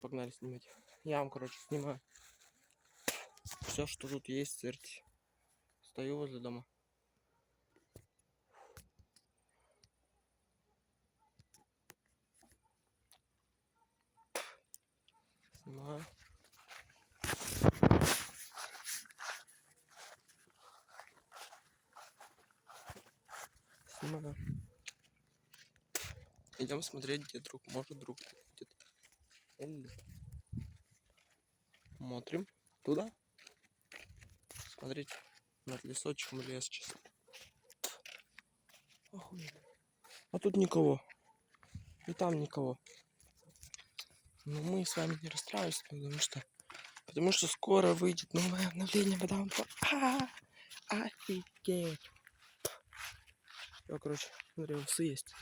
погнали снимать. Я вам, короче, снимаю все, что тут есть в церкви. Стою возле дома. Снимаю. Снимаю. Идем смотреть, где друг. Может, друг где-то. Или... Смотрим. Туда. Смотрите. Над лесочком лес чисто. Охуенно. А тут никого. И там никого. Но мы с вами не расстраиваемся, потому что скоро выйдет новое обновление, потому что офигеть. Все, короче, смотри, усы есть.